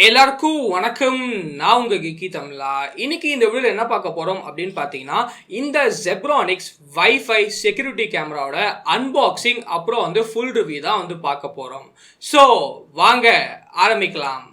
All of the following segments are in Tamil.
எல்லாருக்கும் வணக்கம். நான் உங்க Geekytamizha. இன்னைக்கு இந்த வீடியோல என்ன பார்க்க போறோம் அப்படின்னு பார்த்தீங்கன்னா, இந்த Zebronics வைஃபை செக்யூரிட்டி கேமராவோட அன்பாக்சிங் அப்புறம் ஃபுல் ரிவ்யூ தான் பார்க்க போறோம். ஸோ வாங்க ஆரம்பிக்கலாம்.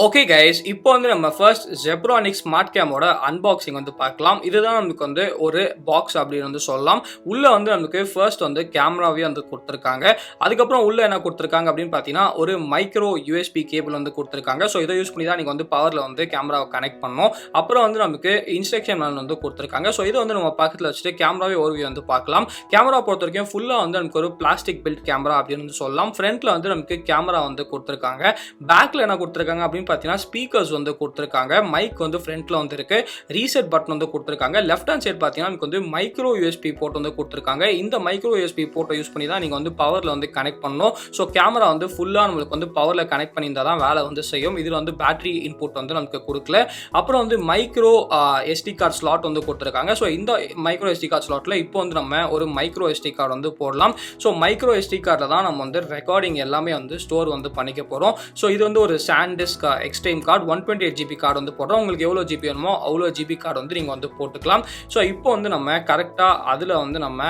ஓகே கைஸ், இப்போ நம்ம ஃபர்ஸ்ட் Zebronics ஸ்மார்ட் கேமோட அன்பாக்சிங் பார்க்கலாம். இதுதான் நமக்கு ஒரு பாக்ஸ் அப்படின்னு சொல்லலாம். உள்ள நமக்கு ஃபர்ஸ்ட் கேமராவே கொடுத்துருக்காங்க. அதுக்கப்புறம் உள்ள என்ன கொடுத்துருக்காங்க அப்படின்னு பார்த்தீங்கன்னா, ஒரு மைக்ரோ யூஎஸ்பி கேபிள் கொடுத்துருக்காங்க. ஸோ இதை யூஸ் பண்ணி தான் நீங்கள் பவரில் கேமராவை கனெக்ட் பண்ணணும். அப்புறம் நமக்கு இன்ஸ்ட்ரக்ஷன் கொடுத்துருக்காங்க. ஸோ இதை நம்ம பக்கத்தில் வச்சுட்டு கேமராவே ஓர்வியூ பார்க்கலாம். கேமரா பொறுத்த வரைக்கும் ஃபுல்லாக நமக்கு ஒரு பிளாஸ்டிக் பில்ட் கேமரா அப்படின்னு சொல்லலாம். ஃப்ரண்ட்ல நமக்கு கேமரா கொடுத்துருக்காங்க. பேக்கில் என்ன கொடுத்துருக்காங்க அப்படின்னு பார்த்தீங்கன்னா, ஸ்பீக்கர்ஸ் கொடுத்துருக்காங்க. மைக் ஃப்ரண்ட்ல இருக்கு. ரீசெட் பட்டன் கொடுத்துருக்காங்க. லெஃப்ட் ஹேண்ட் சைடு பார்த்தீங்கன்னா நமக்கு மைக்ரோ யூஎஸ்பி போர்ட் கொடுத்துருக்காங்க. இந்த மைக்ரோ யூஎஸ்பி போர்ட்டை யூஸ் பண்ணி தான் நீங்கள் பவரில் கனெக்ட் பண்ணணும். ஸோ கேமரா ஃபுல்லாக நம்மளுக்கு பவரில் கனெக்ட் பண்ணியிருந்தா தான் வேலை செய்யும். இதில் பேட்டரி இன்புட் நமக்கு கொடுக்கல. அப்புறம் மைக்ரோ எஸ்டி கார்டு ஸ்லாட் கொடுத்துருக்காங்க. ஸோ இந்த மைக்ரோ எஸ்டி கார்டு ஸ்லாட்டில் இப்போ நம்ம ஒரு மைக்ரோ எஸ்டி கார்டு போடலாம். ஸோ மைக்ரோ எஸ்டி கார்டில் தான் நம்ம ரெக்கார்டிங் எல்லாமே ஸ்டோர் பண்ணிக்க போகிறோம். ஸோ இது ஒரு SanDisk extreme card 128 GB card போடுறோம். உங்களுக்கு எவ்வளோ ஜிபி வேணுமோ அவ்வளோ ஜிபி கார்டு நீங்கள் போட்டுக்கலாம். ஸோ இப்போ நம்ம கரெக்டாக அதில் நம்ம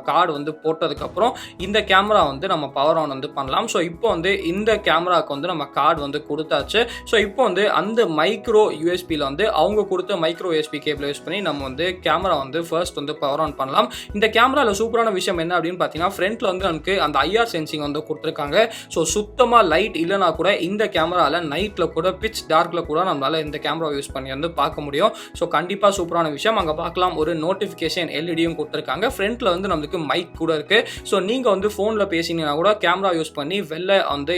கார்டு போட்டதுக்கப்புறம் இந்த கேமரா நம்ம பவர் ஆன் பண்ணலாம். ஸோ இப்போ இந்த கேமராவுக்கு நம்ம கார்டு கொடுத்தாச்சு. ஸோ இப்போ அந்த மைக்ரோ யூஎஸ்பியில் அவங்க கொடுத்த மைக்ரோ யூஎஸ்பி கேபிள் யூஸ் பண்ணி நம்ம கேமரா ஃபர்ஸ்ட் பவர் ஆன் பண்ணலாம். இந்த கேமராவில் சூப்பரான விஷயம் என்ன அப்படின்னு பார்த்தீங்கன்னா, ஃப்ரண்ட்ல நமக்கு அந்த ஐஆர் சென்சிங் கொடுத்துருக்காங்க. ஸோ சுத்தமாக லைட் இல்லைனா கூட இந்த கேமராவில் நைட்டில் கூட பிட்ச் டார்க்கில் கூட நம்மளால் இந்த கேமரா யூஸ் பண்ணி பார்க்க முடியும். ஸோ கண்டிப்பாக சூப்பரான விஷயம். அங்கே பார்க்கலாம் ஒரு நோட்டிஃபிகேஷன் எல்இடியும் கொடுத்துருக்காங்க. ஃப்ரண்ட்டில் நம்மளுக்கு மைக் கூட இருக்குது. ஸோ நீங்கள் ஃபோனில் பேசினீங்கன்னா கூட கேமரா யூஸ் பண்ணி வெளில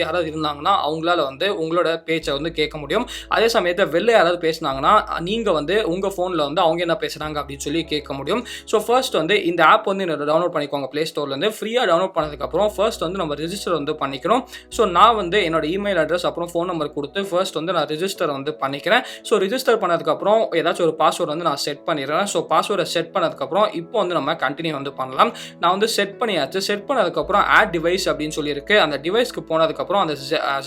யாராவது இருந்தாங்கன்னா அவங்களால உங்களோட பேச்சை கேட்க முடியும். அதே சமயத்தில் வெளில யாராவது பேசினாங்கன்னா நீங்கள் உங்கள் ஃபோனில் அவங்க என்ன பேசுகிறாங்க அப்படின்னு சொல்லி கேட்க முடியும். ஸோ ஃபர்ஸ்ட் இந்த ஆப் டவுன்லோட் பண்ணிக்கோங்க ப்ளே ஸ்டோர்லேருந்து. ஃப்ரீயாக டவுன்லோட் பண்ணதுக்கப்புறம் ஃபர்ஸ்ட் நம்ம ரெஜிஸ்டர் பண்ணிக்கிறோம். ஸோ நான் என்னோட இமெயில் அட்ரஸ் அப்புறம் ஃபோன் நம்பர் கொடுத்து ஃபர்ஸ்ட் நான் ரெஜிஸ்டர் பண்ணிக்கிறேன். ஸோ ரெஜிஸ்டர் பண்ணதுக்கப்புறம் ஏதாச்சும் ஒரு பாஸ்வேர்டு நான் செட் பண்ணிடுறேன். ஸோ பாஸ்வேர்டை செட் பண்ணதுக்கப்புறம் இப்போ நம்ம கண்டினியூ பண்ணலாம். நான் செட் பண்ணியாச்சு. செட் பண்ணதுக்கப்புறம் ஆட் டிவைஸ் அப்படின்னு சொல்லியிருக்கு. அந்த டிவைஸ்க்கு போனதுக்கப்புறம் அந்த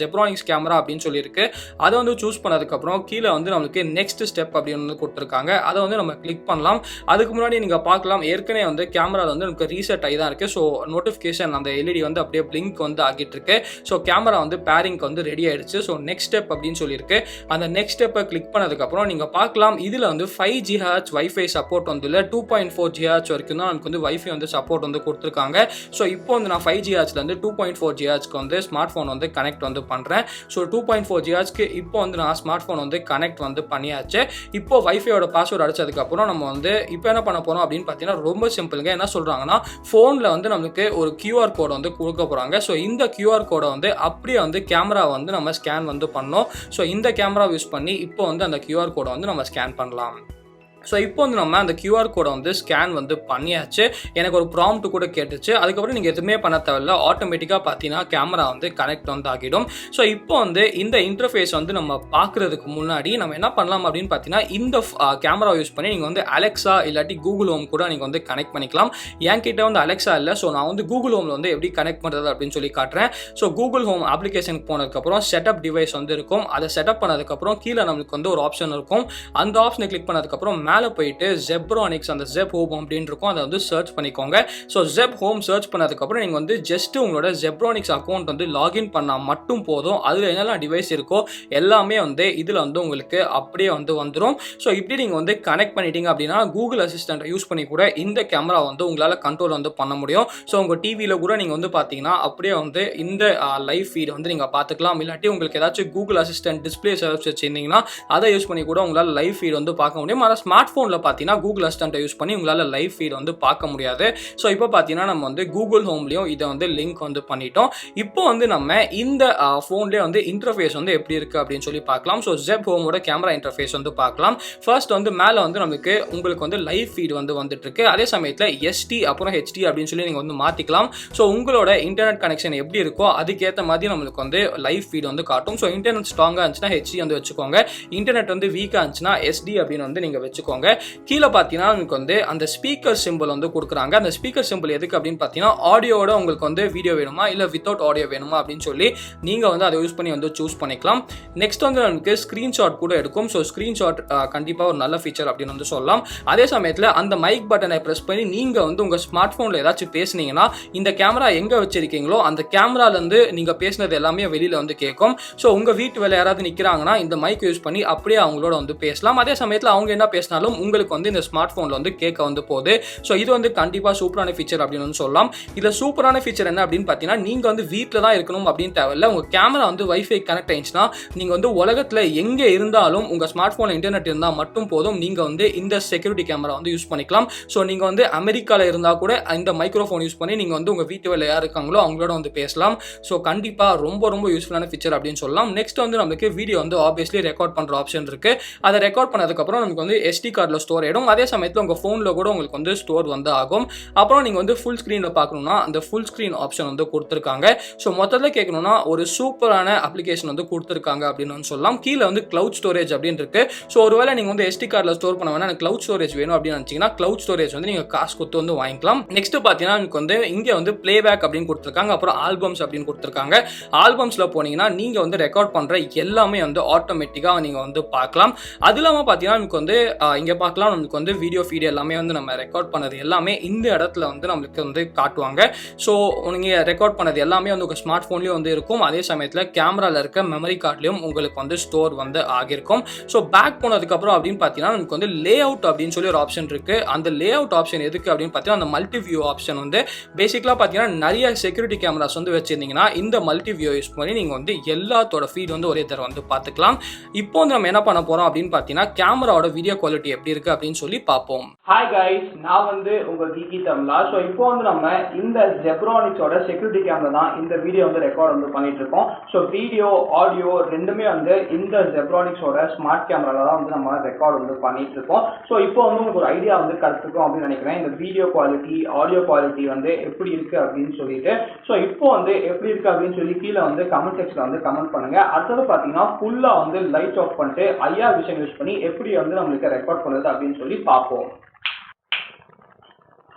Zebronics கேமரா அப்படின்னு சொல்லியிருக்கு. அதை சூஸ் பண்ணதுக்கப்புறம் கீழே நம்மளுக்கு நெக்ஸ்ட் ஸ்டெப் அப்படின்னு கொடுத்துருக்காங்க. அதை நம்ம கிளிக் பண்ணலாம். அதுக்கு முன்னாடி நீங்கள் பார்க்கலாம் ஏற்கனவே கேமராவில் நமக்கு ரீசெட் ஆகி தான் இருக்குது. ஸோ நோட்டிஃபிகேஷன் அந்த எல்இடி அப்படியே பிளிங்க் ஆகிட்டு இருக்கு. ஸோ கேமரா பேரிங்க்கு ரெடி ஆயிடுச்சு. ஸோ நெக்ஸ்ட் ஸ்டெப் அப்படின்னு சொல்லியிருக்கு. அந்த நெக்ஸ்ட் ஸ்டெப்பை கிளிக் பண்ணதுக்கப்புறம் நீங்கள் பார்க்கலாம் இதில் 5 GHz வைஃபை சப்போர்ட் இல்லை 2.4 GHz வரைக்கும் தான் நமக்கு வைஃபை சப்போர்ட் கொடுத்துருக்காங்க. ஸோ இப்போ நான் 5 GHzலேருந்து 2.4 GHzக்கு ஸ்மார்ட் ஃபோன் கனெக்ட் பண்ணுறேன். ஸோ 2.4 GHzக்கு இப்போ நான் ஸ்மார்ட் ஃபோன் கனெக்ட் பண்ணியாச்சு. இப்போ வைஃபையோட பாஸ்வேர்டு அடிச்சதுக்கப்புறம் நம்ம இப்போ என்ன பண்ண போகிறோம் அப்படின்னு பார்த்தீங்கன்னா, ரொம்ப சிம்பிளுங்க. என்ன சொல்கிறாங்கன்னா, ஃபோனில் நம்மளுக்கு ஒரு QR கோடை கொடுக்க போகிறாங்க. ஸோ இந்த QR கோடை அப்படியே கேமரா நம்ம ஸ்கேன் பண்ணோம். ஸோ இந்த கேமரா யூஸ் பண்ணி இப்போ அந்த QR கோடை நம்ம ஸ்கேன் பண்ணலாம். ஸோ இப்போ நம்ம அந்த QR கோடை ஸ்கேன் பண்ணியாச்சு. எனக்கு ஒரு ப்ராம்ப்ட் கூட கேட்டுச்சு. அதுக்கப்புறம் நீங்கள் எதுவுமே பண்ண தேவையில்ல. ஆட்டோமேட்டிக்காக பார்த்தீங்கன்னா கேமரா கனெக்ட் ஆகிடும். ஸோ இப்போ இந்த இன்டர்ஃபேஸ் நம்ம பார்க்குறதுக்கு முன்னாடி நம்ம என்ன பண்ணலாம் அப்படின்னு பார்த்தீங்கன்னா, இந்த கேமரா யூஸ் பண்ணி நீங்கள் அலெக்ஸா இல்லாட்டி கூகுள் ஹோம் கூட நீங்கள் கனெக்ட் பண்ணிக்கலாம். என்கிட்ட அலெக்ஸா இல்லை. ஸோ நான் கூகுள் ஹோமில் எப்படி கனெக்ட் பண்ணுறது அப்படின்னு சொல்லி காட்டுறேன். ஸோ கூகுள் ஹோம் அப்ளிகேஷனுக்கு போனதுக்கப்புறம் செட்டப் டிவைஸ் இருக்கும். அதை செட்டப் பண்ணதுக்கப்புறம் கீழே நம்மளுக்கு ஒரு ஆப்ஷன் இருக்கும். அந்த ஆப்ஷனை கிளிக் பண்ணதுக்கப்புறம் மேலே போயிட்டு Zebronics அந்த Zeb Home அப்படின்னு இருக்கும். அதை சர்ச் பண்ணிக்கோங்க. ஸோ Zeb Home சர்ச் பண்ணதுக்கப்புறம் நீங்கள் ஜஸ்ட் உங்களோட Zebronics அக்கௌண்ட் லாகின் பண்ணால் மட்டும் போதும். அதில் என்னெல்லாம் டிவைஸ் இருக்கோ எல்லாமே இதில் உங்களுக்கு அப்படியே வந்துடும். ஸோ இப்படி நீங்கள் கனெக்ட் பண்ணிட்டீங்க அப்படின்னா கூகுள் அசிஸ்டன்ட் யூஸ் பண்ணி கூட இந்த கேமரா உங்களால் கண்ட்ரோல் பண்ண முடியும். ஸோ உங்கள் டிவியில் கூட நீங்கள் பார்த்தீங்கன்னா அப்படியே இந்த லைவ் ஃபீட் நீங்கள் பார்த்துக்கலாம். இல்லாட்டி உங்களுக்கு ஏதாச்சும் கூகுள் அசிஸ்டன்ட் டிஸ்பிளே சர்வீஸ் வச்சுருந்தீங்கன்னா அதை யூஸ் பண்ணி கூட உங்களால் லைவ் ஃபீட் பார்க்க முடியும். ஆனால் ஸ்மார்ட் ஃபோனில் பார்த்தீங்கன்னா கூகுள் அசிஸ்டன்ட்டை யூஸ் பண்ணி உங்களால் லைவ் ஃபீட் பார்க்க முடியாது. ஸோ இப்போ பார்த்தீங்கன்னா நம்ம கூகுள் ஹோம்லேயும் இதை லிங்க் பண்ணிட்டோம். இப்போ நம்ம இந்த ஃபோன்லேயே இன்டர்ஃபேஸ் எப்படி இருக்குது அப்படின்னு சொல்லி பார்க்கலாம். ஸோ Zeb ஹோமோட கேமரா இன்டர்ஃபேஸ் பார்க்கலாம். ஃபர்ஸ்ட் மேலே நமக்கு உங்களுக்கு லைவ் ஃபீட் வந்துட்டு இருக்கு. அதே சமயத்தில் SD அப்புறம் HD அப்படின்னு சொல்லி நீங்கள் மாற்றிக்கலாம். ஸோ உங்களோட இன்டர்நெட் கனெக்ஷன் எப்படி இருக்கோ அதுக்கேற்ற மாதிரி நம்மளுக்கு லைவ் ஃபீட் காட்டும். ஸோ இன்டர்நெட் ஸ்ட்ராங்காக இருந்துச்சுன்னா HD வச்சுக்கோங்க. இன்டர்நெட் வீக்காக இருந்துச்சுன்னா SD அப்படின்னு நீங்கள் வச்சுக்கோங்க. வச்சுக்கோங்க. கீழே பார்த்தீங்கன்னா உங்களுக்கு வந்து அந்த ஸ்பீக்கர் சிம்பிள் வந்து கொடுக்குறாங்க. அந்த ஸ்பீக்கர் சிம்பிள் எதுக்கு அப்படின்னு பார்த்தீங்கன்னா ஆடியோட உங்களுக்கு வந்து வீடியோ வேணுமா இல்லை வித்தவுட் ஆடியோ வேணுமா அப்படின்னு சொல்லி நீங்கள் வந்து அதை யூஸ் பண்ணி வந்து சூஸ் பண்ணிக்கலாம். நெக்ஸ்ட் வந்து நமக்கு ஸ்க்ரீன்ஷாட் கூட எடுக்கும். ஸோ ஸ்க்ரீன்ஷாட் கண்டிப்பாக ஒரு நல்ல ஃபீச்சர் அப்படின்னு வந்து சொல்லலாம். அதே சமயத்தில் அந்த மைக் பட்டனை ப்ரெஸ் பண்ணி நீங்கள் வந்து உங்கள் ஸ்மார்ட் ஃபோனில் ஏதாச்சும் பேசுனீங்கன்னா இந்த கேமரா எங்கே வச்சிருக்கீங்களோ அந்த கேமராலேருந்து நீங்கள் பேசினது எல்லாமே வெளியில் வந்து கேட்கும். ஸோ உங்கள் வீட்டு வேலை யாராவது நிற்கிறாங்கன்னா இந்த மைக் யூஸ் பண்ணி அப்படியே அவங்களோட வந்து பேசலாம். அதே சமயத்தில் அவங்க என்ன பேசினாலும் உங்களுக்கு வந்து இந்த ஸ்மார்ட் ஃபோனில் வந்து கேட்க வந்து போகுது. ஸோ இது வந்து கண்டிப்பாக சூப்பரான ஃபீச்சர் அப்படின்னு வந்து சொல்லலாம். இதில் சூப்பரான ஃபீச்சர் என்ன அப்படின்னு பார்த்தீங்கன்னா நீங்கள் வந்து வீட்டில் தான் இருக்கணும் அப்படின்னு தேவையில்லை. உங்கள் கேமரா வந்து வைஃபை கனெக்ட் ஆயிடுச்சுன்னா நீங்கள் வந்து உலகத்தில் எங்கே இருந்தாலும் உங்கள் ஸ்மார்ட் ஃபோனில் இன்டர்நெட் இருந்தால் மட்டும் போதும் நீங்கள் வந்து இந்த செக்யூரிட்டி கேமரா வந்து யூஸ் பண்ணிக்கலாம். ஸோ நீங்கள் வந்து அமெரிக்காவில் இருந்தால் கூட இந்த மைக்ரோஃபோன் யூஸ் பண்ணி நீங்கள் வந்து உங்கள் வீட்டு வேலை யார் இருக்காங்களோ அவங்களோட வந்து பேசலாம். ஸோ கண்டிப்பாக ரொம்ப ரொம்ப யூஸ்ஃபுல்லான ஃபீச்சர் அப்படின்னு சொல்லலாம். நெக்ஸ்ட் வந்து நமக்கு வீடியோ வந்து ஆப்வியஸ்லி ரெக்கார்ட் பண்ணுற ஆப்ஷன் இருக்குது. அதை ரெக்கார்ட் பண்ணதுக்கப்புறம் நமக்கு வந்து SD கார்டில் ஸ்டோர் ஆகிடும். அதே சமயத்தில் உங்கள் ஃபோனில் கூட உங்களுக்கு வந்து ஸ்டோர் வந்து ஆகும். அப்புறம் நீங்கள் வந்து ஃபுல் ஸ்க்ரீனில் பார்க்கணுன்னா அந்த ஃபுல் ஸ்க்ரீன் ஆப்ஷன் வந்து கொடுத்துருக்காங்க. ஸோ மொத்தத்தில் கேட்கணும்னா ஒரு சூப்பரான அப்ளிகேஷன் வந்து கொடுத்துருக்காங்க அப்படின்னு வந்து சொல்லலாம். கீழே வந்து கிளவுட் ஸ்டோரேஜ் அப்படின்னு இருக்கு. ஸோ ஒருவேளை நீங்கள் வந்து SD கார்டில் ஸ்டோர் பண்ண வேணா எனக்கு கிளவுட் ஸ்டோரேஜ் வேணும் அப்படின்னு நினச்சிங்கன்னா கிளவுட் ஸ்டோரேஜ் வந்து நீங்கள் காசு கொடுத்து வந்து வாங்கிக்கலாம். நெக்ஸ்ட் பார்த்தீங்கன்னா எனக்கு வந்து இங்கே வந்து பிளேபேக் அப்படின்னு கொடுத்துருக்காங்க. அப்புறம் ஆல்பம்ஸ் அப்படின்னு கொடுத்துருக்காங்க. ஆல்பம்ஸில் போனீங்கன்னா நீங்கள் வந்து ரெக்கார்ட் பண்ணுற எல்லாமே வந்து ஆட்டோமேட்டிக்காக நீங்கள் வந்து பார்க்கலாம். அது இல்லாமல் பார்த்தீங்கன்னா நமக்கு வந்து இங்கே பார்க்கலாம் நமக்கு வந்து வீடியோ ஃபீட் எல்லாமே வந்து நம்ம ரெக்கார்ட் பண்ணது எல்லாமே இந்த இடத்துல வந்து நம்மளுக்கு வந்து காட்டுவாங்க. ஸோ நீங்கள் ரெக்கார்ட் பண்ணது எல்லாமே வந்து உங்கள் ஸ்மார்ட் ஃபோன்லேயும் வந்து இருக்கும். அதே சமயத்தில் கேமராவில் இருக்க மெமரி கார்ட்லையும் உங்களுக்கு வந்து ஸ்டோர் வந்து ஆகியிருக்கும். ஸோ பேக் போனதுக்கப்புறம் அப்படின்னு பார்த்தீங்கன்னா நமக்கு வந்து லே அவுட் அப்படின்னு சொல்லி ஒரு ஆப்ஷன் இருக்குது. அந்த லே அவுட் ஆப்ஷன் எதுக்கு அப்படின்னு பார்த்தீங்கன்னா அந்த மல்டி வியூ ஆப்ஷன் வந்து பேசிக்கலாக பார்த்தீங்கன்னா நிறைய செக்யூரிட்டி கேமராஸ் வந்து வச்சிருந்தீங்கன்னா இந்த மல்டி வியூ யூஸ் பண்ணி நீங்கள் வந்து எல்லாத்தோட ஃபீட் வந்து ஒரே தடவை வந்து பார்த்துக்கலாம். இப்போ வந்து நம்ம என்ன பண்ண போகிறோம் அப்படின்னு பார்த்தீங்கன்னா கேமராவோட வீடியோ குவாலிட்டி எப்படி இருக்குது அப்படின்னு சொல்லி பார்ப்போம். ஹாய் கைஸ், நான் வந்து உங்கள் கீகிதமிழா. ஸோ இப்போ வந்து நம்ம இந்த ஜெப்ரானிக்ஸோட செக்யூரிட்டி கேமரா தான் இந்த வீடியோ வந்து ரெக்கார்ட் வந்து பண்ணிட்டு இருக்கோம். ஸோ வீடியோ ஆடியோ ரெண்டுமே வந்து இந்த ஜெப்ரானிக்ஸோட ஸ்மார்ட் கேமரால தான் வந்து நம்ம ரெக்கார்ட் வந்து பண்ணிட்டு இருக்கோம். ஸோ இப்போ வந்து உங்களுக்கு ஒரு ஐடியா வந்து கிடைச்சிருக்கும் அப்படின்னு நினைக்கிறேன். இந்த வீடியோ குவாலிட்டி ஆடியோ குவாலிட்டி வந்து எப்படி இருக்கு அப்படின்னு சொல்லிட்டு. ஸோ இப்போ வந்து எப்படி இருக்கு அப்படின்னு சொல்லி கீழே வந்து கமெண்ட் செக்ஷன்ல வந்து கமெண்ட் பண்ணுங்க. அடுத்தது பார்த்தீங்கன்னா ஃபுல்லா வந்து லைட் ஆஃப் பண்ணிட்டு IR விஷன் யூஸ் பண்ணி எப்படி வந்து நம்மளுக்கு ரெக்கார்ட் பண்ணுறது அப்படின்னு சொல்லி பார்ப்போம்.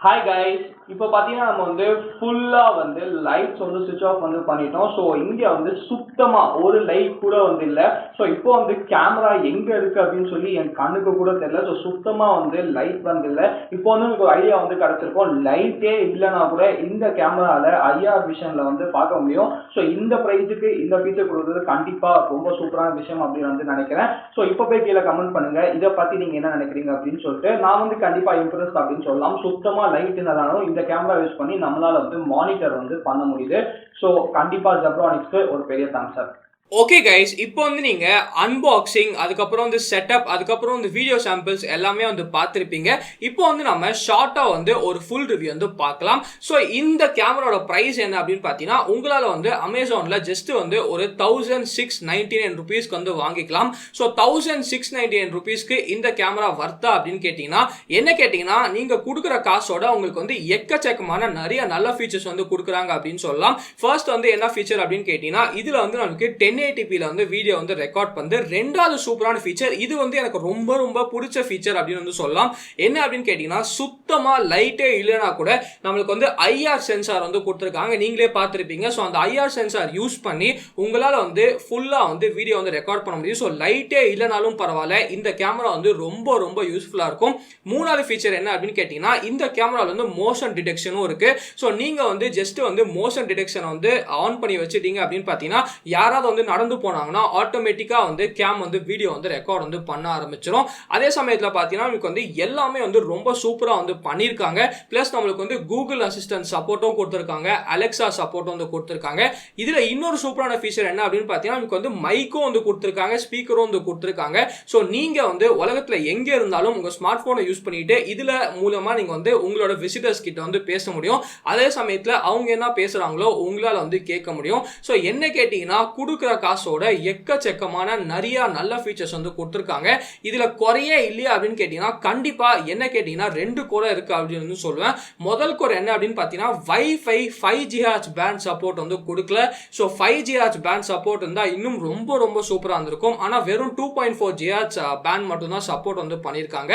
ஹாய் கைஸ், இப்போ பார்த்தீங்கன்னா நம்ம வந்து ஃபுல்லாக வந்து லைட்ஸ் வந்து சுவிட்ச் ஆஃப் வந்து பண்ணிட்டோம். ஸோ இங்கே வந்து சுத்தமாக ஒரு லைட் கூட வந்து இல்லை. ஸோ இப்போ வந்து கேமரா எங்கே இருக்குது அப்படின்னு சொல்லி என் கண்ணுக்கு கூட தெரியல. ஸோ சுத்தமாக வந்து லைட் வந்து இல்லை. இப்போ வந்து எனக்கு ஒரு ஐடியா வந்து கிடச்சிருக்கோம். லைட்டே இல்லைனா கூட இந்த கேமராவில் IR விஷனில் வந்து பார்க்க முடியும். ஸோ இந்த ப்ரைஸுக்கு இந்த ஃபீச்சர் கொடுக்குறது கண்டிப்பாக ரொம்ப சூப்பரான விஷயம் அப்படின்னு வந்து நினைக்கிறேன். ஸோ இப்போ போய் கீழே கமெண்ட் பண்ணுங்கள் இதை பற்றி நீங்கள் என்ன நினைக்கிறீங்க அப்படின்னு சொல்லிட்டு. நான் வந்து கண்டிப்பாக இம்ப்ரெஸ் அப்படின்னு சொல்லலாம். சுத்தமாக லைட் இருந்தாலும் இந்த கேமரா யூஸ் பண்ணி நம்மளால வந்து மானிட்டர் வந்து பண்ண முடியுது. ஸோ கண்டிப்பா ஜெப்ரானிக்ஸ்க்கு ஒரு பெரிய தம்ஸ் அப். ஓகே கைஸ், இப்போ வந்து நீங்கள் அன்பாக்சிங் அதுக்கப்புறம் வந்து செட்டப் அதுக்கப்புறம் வந்து வீடியோ சாம்பிள்ஸ் எல்லாமே வந்து பார்த்துருப்பீங்க. இப்போ வந்து நம்ம ஷார்ட்டாக வந்து ஒரு ஃபுல் ரிவ்யூ வந்து பார்க்கலாம். ஸோ இந்த கேமராவோட ப்ரைஸ் என்ன அப்படின்னு பார்த்தீங்கன்னா உங்களால் வந்து அமேசானில் ஜஸ்ட் வந்து ஒரு 1699 ருபீஸ்க்கு வந்து வாங்கிக்கலாம். ஸோ 1699 ருபீஸ்க்கு இந்த கேமரா வர்த்தா அப்படின்னு கேட்டிங்கன்னா என்ன கேட்டிங்கன்னா நீங்கள் கொடுக்குற காசோட உங்களுக்கு வந்து எக்கச்சக்கமான நிறைய நல்ல ஃபீச்சர்ஸ் வந்து கொடுக்குறாங்க அப்படின்னு சொல்லலாம். ஃபர்ஸ்ட் வந்து என்ன ஃபீச்சர் அப்படின்னு கேட்டிங்கன்னா இதில் வந்து நமக்கு 1080p வந்து வீடியோ வந்து ரெக்கார்ட் பண்ணு. ரெண்டாவது சூப்பரான ஃபீச்சர் இது வந்து எனக்கு ரொம்ப ரொம்ப பிடிச்ச ஃபீச்சர் அப்படின்னு வந்து சொல்லலாம். என்ன அப்படின்னு கேட்டீங்கன்னா சுத்தமா லைட்டே இல்லைனா கூட நம்மளுக்கு வந்து IR சென்சார் வந்து கொடுத்துருக்காங்க. நீங்களே பார்த்துருப்பீங்க. ஸோ அந்த IR சென்சார் யூஸ் பண்ணி உங்களால் வந்து ஃபுல்லா வந்து வீடியோ வந்து ரெக்கார்ட் பண்ண முடியும். ஸோ லைட்டே இல்லைனாலும் பரவாயில்ல இந்த கேமரா வந்து ரொம்ப ரொம்ப யூஸ்ஃபுல்லா இருக்கும். மூணாவது ஃபீச்சர் என்ன அப்படின்னு கேட்டீங்கன்னா இந்த கேமரால வந்து மோஷன் டிடெக்ஷனும் இருக்கு. ஸோ நீங்க வந்து ஜஸ்ட் வந்து மோஷன் டிடெக்ஷன் வந்து ஆன் பண்ணி வச்சுட்டீங்க அப்படின்னு பார்த்தீங்கன்னா யாராவது வந்து நடந்து போனாங்கன்னா ஆட்டோமேட்டிக்கா வந்து கேம் வந்து வீடியோ வந்து ரெக்கார்ட் வந்து பண்ண ஆரம்பிச்சிடும். அதே சமயத்தில் பார்த்தீங்கன்னா உங்களுக்கு வந்து எல்லாமே வந்து ரொம்ப சூப்பராக வந்து பண்ணியிருக்காங்க. பிளஸ் நம்மளுக்கு வந்து கூகுள் அசிஸ்டன்ட் சப்போர்ட்டும் கொடுத்துருக்காங்க, அலெக்சா சப்போர்ட்டும் வந்து கொடுத்துருக்காங்க. இதுல இன்னொரு சூப்பரான ஃபீச்சர் என்ன அப்படின்னு பார்த்தீங்கன்னா உங்களுக்கு வந்து மைக்கும் வந்து கொடுத்துருக்காங்க, ஸ்பீக்கரும் வந்து கொடுத்துருக்காங்க. ஸோ நீங்க வந்து உலகத்துல எங்க இருந்தாலும் உங்க ஸ்மார்ட் போனை யூஸ் பண்ணிட்டு இதுல மூலமா நீங்க வந்து உங்களோட விசிட்டர்ஸ் கிட்ட வந்து பேச முடியும். அதே சமயத்தில் அவங்க என்ன பேசுறாங்களோ உங்களால வந்து கேட்க முடியும். ஸோ என்ன கேட்டீங்கன்னா கொடுக்குற கொடுக்குற காசோட எக்கச்சக்கமான நிறைய நல்ல ஃபீச்சர்ஸ் வந்து கொடுத்துருக்காங்க. இதுல குறையே இல்லையா அப்படின்னு கேட்டீங்கன்னா கண்டிப்பா என்ன கேட்டீங்கன்னா 2 குறை இருக்கு அப்படின்னு சொல்லுவேன். முதல் குறை என்ன அப்படின்னு பாத்தீங்கன்னா வைஃபை 5GHz பேண்ட் சப்போர்ட் வந்து கொடுக்கல. ஸோ 5GHz பேண்ட் சப்போர்ட் இருந்தா இன்னும் ரொம்ப ரொம்ப சூப்பரா இருந்திருக்கும். ஆனா வெறும் 2.4GHz பேண்ட் மட்டும் தான் சப்போர்ட் வந்து பண்ணிருக்காங்க.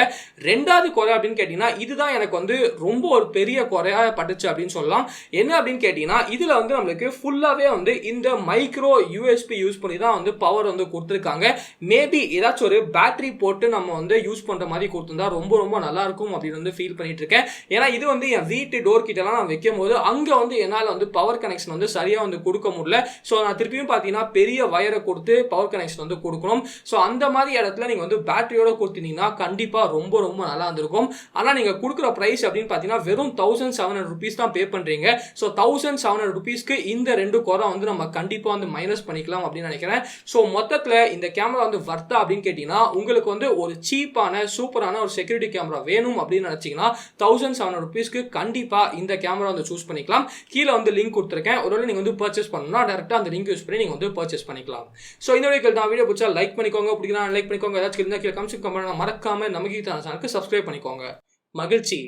ரெண்டாவது குறை அப்படின்னு கேட்டீங்கன்னா இதுதான் எனக்கு வந்து ரொம்ப ஒரு பெரிய குறையா பட்டுச்சு அப்படின்னு சொல்லலாம். என்ன அப்படின்னு கேட்டீங்கன்னா இதுல வந்து நம்மளுக்கு ஃபுல்லாவே வந்து இந்த மைக்ரோ யூஎஸ்பி யூஸ் பண்ணி தான் வந்து பவர் வந்து கொடுத்துருக்காங்க. மேபி ஏதாச்சும் ஒரு பேட்டரி போட்டு நம்ம வந்து யூஸ் பண்ற மாதிரி கொடுத்திருந்தா ரொம்ப ரொம்ப நல்லா இருக்கும் அப்படின்னு வந்து ஃபீல் பண்ணிட்டு இருக்கேன். ஏன்னா இது வந்து என் வீட்டு டோர் கிட்ட எல்லாம் நான் வைக்கும் போது அங்க வந்து என்னால வந்து பவர் கனெக்ஷன் வந்து சரியா வந்து கொடுக்க முடியல. ஸோ நான் திருப்பியும் பாத்தீங்கன்னா பெரிய வயரை கொடுத்து பவர் கனெக்ஷன் வந்து கொடுக்கணும். ஸோ அந்த மாதிரி இடத்துல நீங்க வந்து பேட்டரியோட கொடுத்தீங்கன்னா கண்டிப்பா ரொம்ப ரொம்ப நல்லா இருந்திருக்கும். ஆனா நீங்க கொடுக்குற பிரைஸ் அப்படின்னு பாத்தீங்கன்னா வெறும் 1700 rupees தான் பே பண்றீங்க. ஸோ 1700 rupeesக்கு இந்த 2 குறை வந்து நம்ம கண்டிப்பா வந்து மைனஸ் பண்ணிக்கலாம் அப்படின்னு நினைக்கிறேன். ஸோ மொத்தத்துல இந்த கேமரா வந்து வர்த்தா அப்படின்னு கேட்டீங்கன்னா உங்களுக்கு வந்து ஒரு சீப்பான சூப்பரான ஒரு செக்யூரிட்டி கேமரா வேணும் அப்படின்னு நினைச்சீங்கன்னா 1700 rupeesக்கு கண்டிப்பா இந்த கேமரா வந்து சூஸ் பண்ணிக்கலாம். கீழே வந்து லிங்க் கொடுத்துருக்கேன். ஒருவேளை நீங்க வந்து பர்ச்சேஸ் பண்ணணும்னா டேரக்டா அந்த லிங்க் யூஸ் பண்ணி நீங்க வந்து பர்ச்சேஸ் பண்ணிக்கலாம். ஸோ இந்த வீடியோ பிடிச்சா லைக் பண்ணிக்கோங்க, பிடிக்கலாம் லைக் பண்ணிக்கோங்க. ஏதாச்சும் இருந்தால் கீழே கமெண்ட் மறக்காம நம்ம கீதாமிஷா சேனலுக்கு சப்ஸ்கிரைப் பண்ணிக்கோங்க. மகிழ்ச்சி.